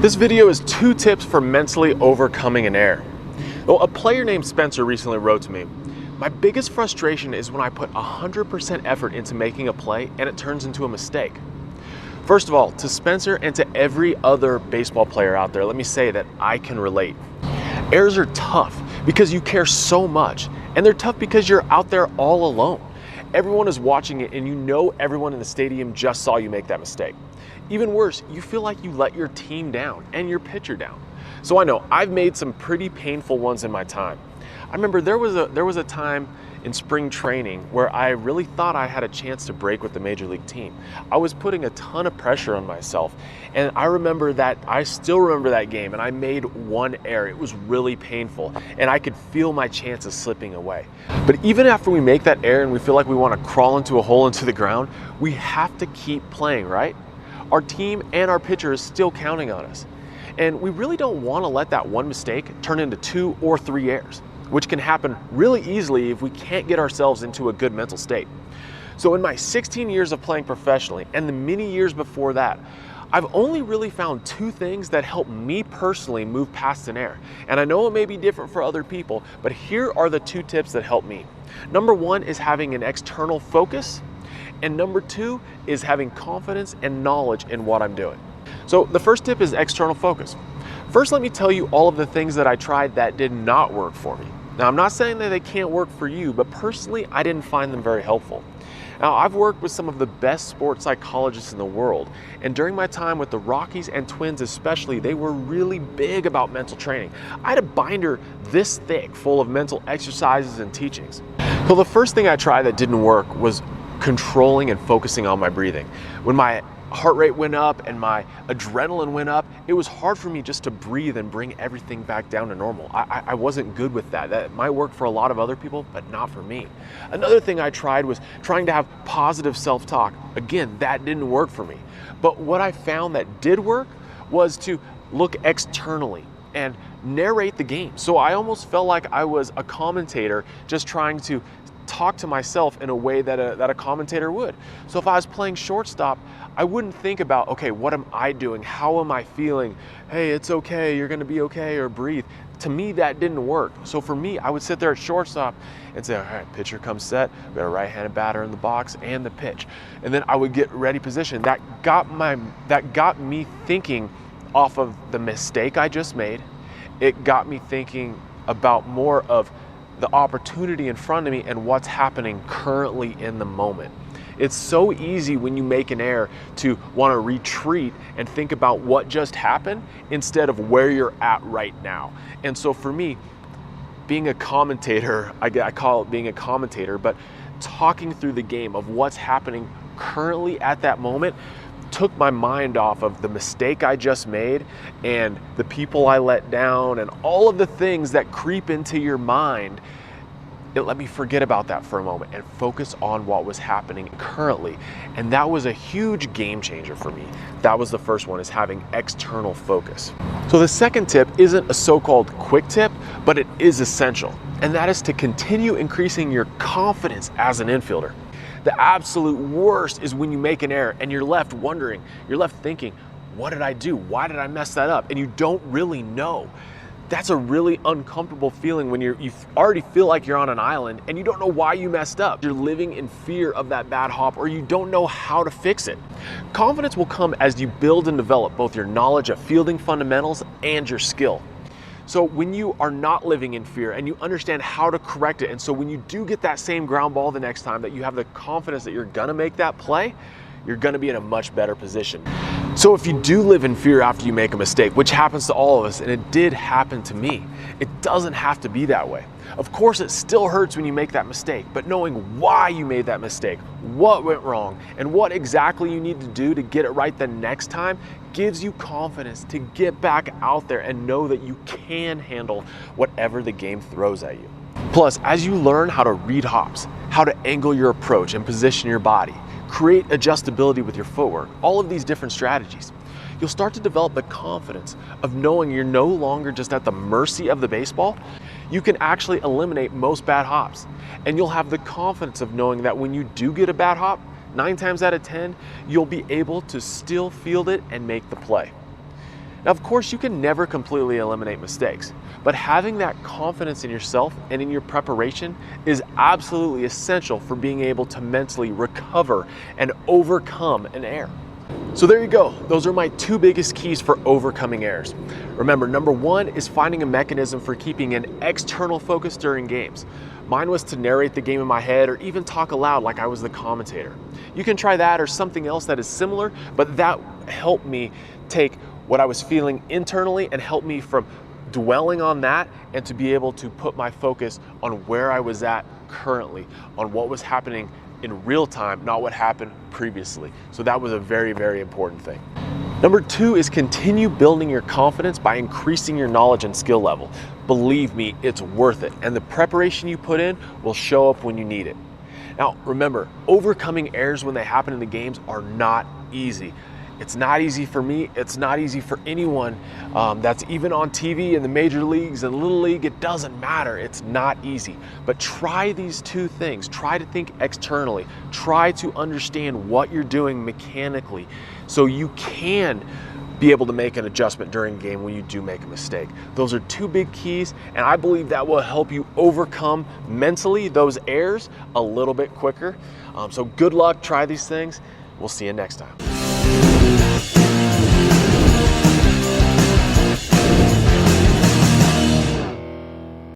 This video is 2 tips for mentally overcoming an error. Well, a player named Spencer recently wrote to me, "My biggest frustration is when I put 100% effort into making a play and it turns into a mistake." First of all, to Spencer and to every other baseball player out there, let me say that I can relate. Errors are tough because you care so much, and they're tough because you're out there all alone. Everyone is watching it and you know everyone in the stadium just saw you make that mistake. Even worse, you feel like you let your team down and your pitcher down. So I know I've made some pretty painful ones in my time. I remember there was a time in spring training where I really thought I had a chance to break with the major league team. I was putting a ton of pressure on myself, and I still remember that game, and I made one error. It was really painful, and I could feel my chances slipping away. But even after we make that error and we feel like we want to crawl into a hole into the ground, we have to keep playing, right? Our team and our pitcher is still counting on us. And we really don't want to let that one mistake turn into 2 or 3 errors, which can happen really easily if we can't get ourselves into a good mental state. So in my 16 years of playing professionally and the many years before that, I've only really found 2 things that help me personally move past an error. And I know it may be different for other people, but here are the 2 tips that help me. Number 1 is having an external focus, and number 2 is having confidence and knowledge in what I'm doing. So the first tip is external focus. First, let me tell you all of the things that I tried that did not work for me. Now, I'm not saying that they can't work for you, but personally, I didn't find them very helpful. Now, I've worked with some of the best sports psychologists in the world, and during my time with the Rockies and Twins especially, they were really big about mental training. I had a binder this thick full of mental exercises and teachings. So the first thing I tried that didn't work was controlling and focusing on my breathing. When my heart rate went up and my adrenaline went up, it was hard for me just to breathe and bring everything back down to normal. I wasn't good with that. That might work for a lot of other people, but not for me. Another thing I tried was trying to have positive self-talk. Again, that didn't work for me. But what I found that did work was to look externally and narrate the game. So I almost felt like I was a commentator just trying to talk to myself in a way that a commentator would. So if I was playing shortstop, I wouldn't think about, okay, what am I doing? How am I feeling? Hey, it's okay, you're gonna be okay, or breathe. To me, that didn't work. So for me, I would sit there at shortstop and say, all right, pitcher comes set, we got a right-handed batter in the box and the pitch. And then I would get ready position. That got me thinking off of the mistake I just made. It got me thinking about more of the opportunity in front of me and what's happening currently in the moment. It's so easy when you make an error to want to retreat and think about what just happened instead of where you're at right now. And so for me, being a commentator, I call it being a commentator, but talking through the game of what's happening currently at that moment took my mind off of the mistake I just made and the people I let down and all of the things that creep into your mind. It let me forget about that for a moment and focus on what was happening currently. And that was a huge game changer for me. That was the first one, is having external focus. So the second tip isn't a so-called quick tip, but it is essential. And that is to continue increasing your confidence as an infielder. The absolute worst is when you make an error and you're left wondering, you're left thinking, what did I do? Why did I mess that up? And you don't really know. That's a really uncomfortable feeling when you already feel like you're on an island and you don't know why you messed up. You're living in fear of that bad hop, or you don't know how to fix it. Confidence will come as you build and develop both your knowledge of fielding fundamentals and your skill. So when you are not living in fear and you understand how to correct it, and so when you do get that same ground ball the next time, that you have the confidence that you're gonna make that play, you're gonna be in a much better position. So if you do live in fear after you make a mistake, which happens to all of us, and it did happen to me, it doesn't have to be that way. Of course, it still hurts when you make that mistake, but knowing why you made that mistake, what went wrong, and what exactly you need to do to get it right the next time gives you confidence to get back out there and know that you can handle whatever the game throws at you. Plus, as you learn how to read hops, how to angle your approach and position your body, create adjustability with your footwork, all of these different strategies, you'll start to develop the confidence of knowing you're no longer just at the mercy of the baseball. You can actually eliminate most bad hops, and you'll have the confidence of knowing that when you do get a bad hop, 9 times out of 10, you'll be able to still field it and make the play. Now, of course, you can never completely eliminate mistakes, but having that confidence in yourself and in your preparation is absolutely essential for being able to mentally recover and overcome an error. So there you go. Those are my two biggest keys for overcoming errors. Remember, number one is finding a mechanism for keeping an external focus during games. Mine was to narrate the game in my head or even talk aloud like I was the commentator. You can try that or something else that is similar, but that helped me take what I was feeling internally and help me from dwelling on that and to be able to put my focus on where I was at currently, on what was happening in real time, not what happened previously. So that was a very, very important thing. Number two is continue building your confidence by increasing your knowledge and skill level. Believe me, it's worth it, and the preparation you put in will show up when you need it. Now, remember, overcoming errors when they happen in the games are not easy. It's not easy for me, it's not easy for anyone that's even on TV in the major leagues and little league. It doesn't matter, it's not easy. But try these two things. Try to think externally. Try to understand what you're doing mechanically so you can be able to make an adjustment during a game when you do make a mistake. Those are two big keys, and I believe that will help you overcome mentally those errors a little bit quicker. So good luck, try these things. We'll see you next time.